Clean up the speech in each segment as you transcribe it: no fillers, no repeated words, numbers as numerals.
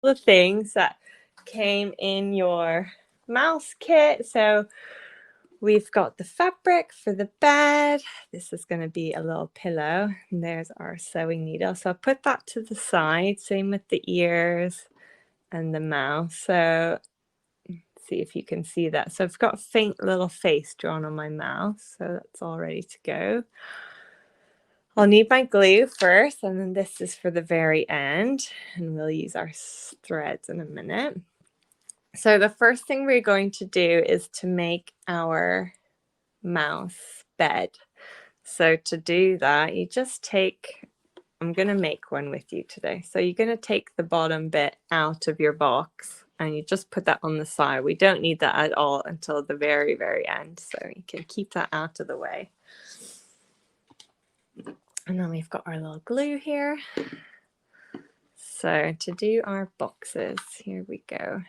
the things that came in your mouse kit. So we've got the fabric for the bed. This is going to be a little pillow. And there's our sewing needle. So I'll put that to the side. Same with the ears and the mouth. So see if you can see that. So I've got a faint little face drawn on my mouth. So that's all ready to go. I'll need my glue first, and then this is for the very end, and we'll use our threads in a minute. So the first thing we're going to do is to make our mouse bed. So to do that, you just take, I'm going to make one with you today. So you're going to take the bottom bit out of your box and you just put that on the side. We don't need that at all until the very, very end. So you can keep that out of the way. And then we've got our little glue here. So to do our boxes, here we go.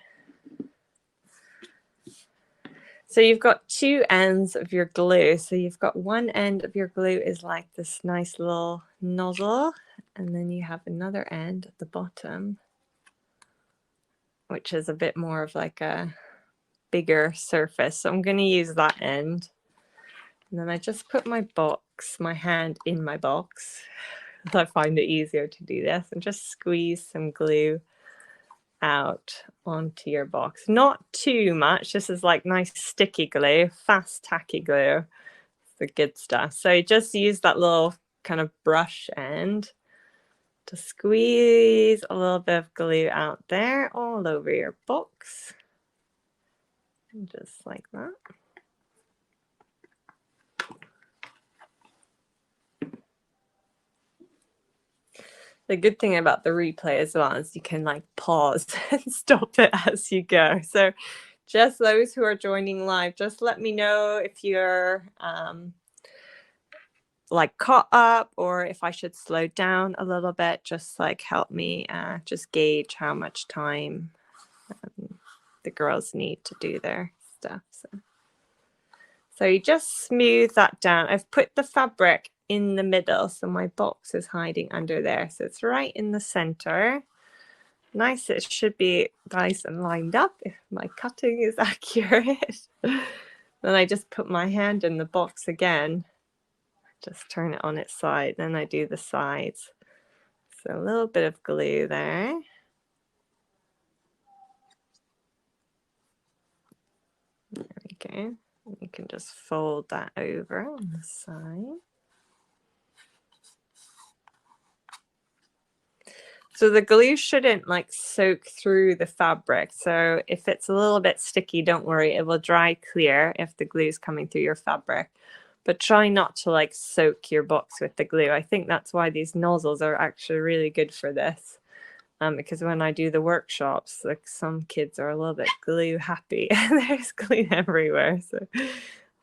So you've got two ends of your glue. So you've got one end of your glue is like this nice little nozzle, and then you have another end at the bottom, which is a bit more of like a bigger surface. So I'm going to use that end. And then I just put my hand in my box. I find it easier to do this, and just squeeze some glue out onto your box. Not too much. This is like nice sticky glue, fast tacky glue. It's the good stuff. So just use that little kind of brush end to squeeze a little bit of glue out there all over your box. And just like that. The good thing about the replay as well is you can like pause and stop it as you go. So just those who are joining live, just let me know if you're like caught up or if I should slow down a little bit. Just like help me just gauge how much time the girls need to do their stuff. So you just smooth that down. I've put the fabric in the middle, so my box is hiding under there. So it's right in the center. Nice, it should be nice and lined up if my cutting is accurate. Then I just put my hand in the box again. Just turn it on its side. Then I do the sides. So a little bit of glue there. There we go. You can just fold that over on the side. So the glue shouldn't like soak through the fabric. So if it's a little bit sticky, don't worry, it will dry clear if the glue is coming through your fabric. But try not to like soak your box with the glue. I think that's why these nozzles are actually really good for this. Because when I do the workshops, like some kids are a little bit glue happy and there's glue everywhere. So I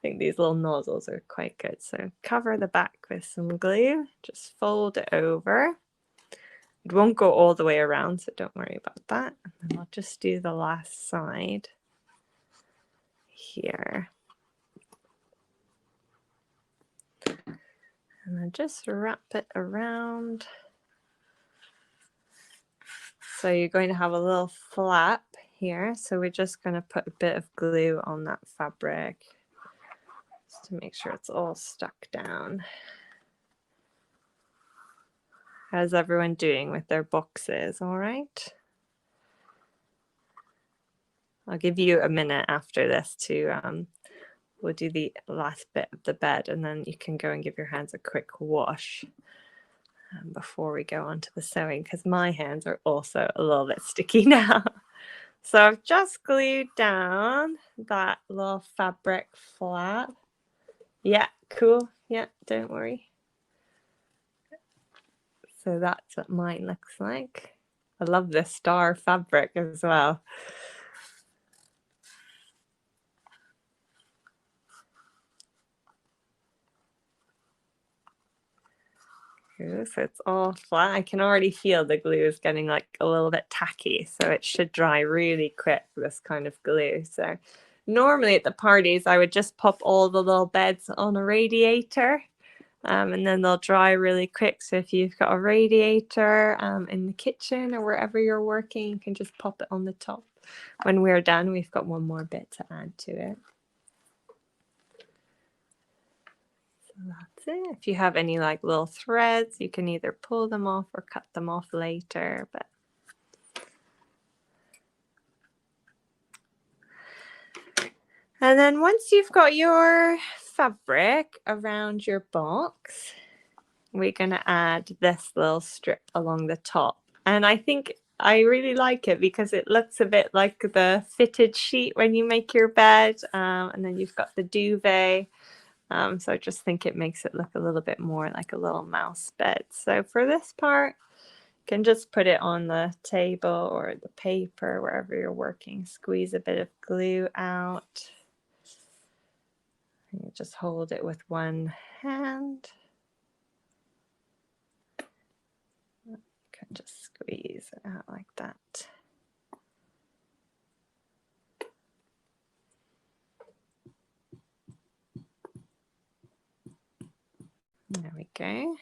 think these little nozzles are quite good. So cover the back with some glue, just fold it over. It won't go all the way around, so don't worry about that. And then I'll just do the last side here. And then just wrap it around. So you're going to have a little flap here. So we're just going to put a bit of glue on that fabric just to make sure it's all stuck down. How's everyone doing with their boxes? All right. I'll give you a minute after this to we'll do the last bit of the bed, and then you can go and give your hands a quick wash before we go on to the sewing, because my hands are also a little bit sticky now. So I've just glued down that little fabric flap. Yeah, cool. Yeah, don't worry. So that's what mine looks like. I love the star fabric as well. So it's all flat. I can already feel the glue is getting like a little bit tacky, so it should dry really quick, this kind of glue. So normally at the parties I would just pop all the little beds on a radiator, And then they'll dry really quick. So if you've got a radiator in the kitchen or wherever you're working, you can just pop it on the top. When we're done, we've got one more bit to add to it. So that's it. If you have any like little threads, you can either pull them off or cut them off later. But and then once you've got your fabric around your box, we're going to add this little strip along the top. And I think I really like it because it looks a bit like the fitted sheet when you make your bed. And then you've got the duvet. So I just think it makes it look a little bit more like a little mouse bed. So for this part, you can just put it on the table or the paper, wherever you're working. Squeeze a bit of glue out. And you just hold it with one hand. You can just squeeze it out like that. There we go.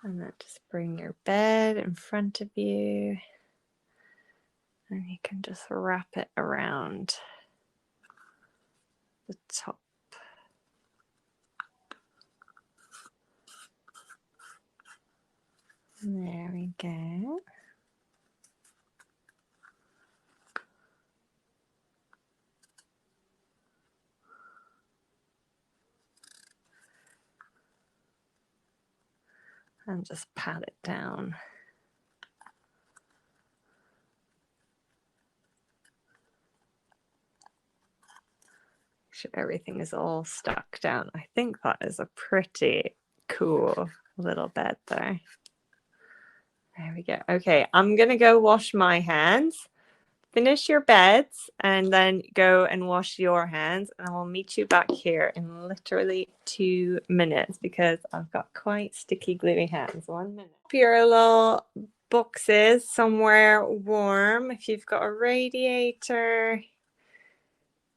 And then just bring your bed in front of you. And you can just wrap it around the top. There we go. And just pat it down. Make sure everything is all stuck down. I think that is a pretty cool little bed there. There we go. Okay, I'm gonna go wash my hands. Finish your beds and then go and wash your hands, and I will meet you back here in literally 2 minutes because I've got quite sticky gluey hands. 1 minute. Your little boxes somewhere warm. If you've got a radiator,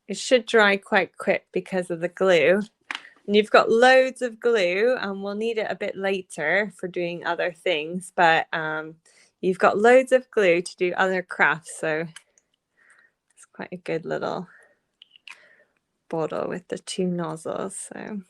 it should dry quite quick because of the glue. And you've got loads of glue, and we'll need it a bit later for doing other things, but you've got loads of glue to do other crafts, so it's quite a good little bottle with the 2 nozzles. So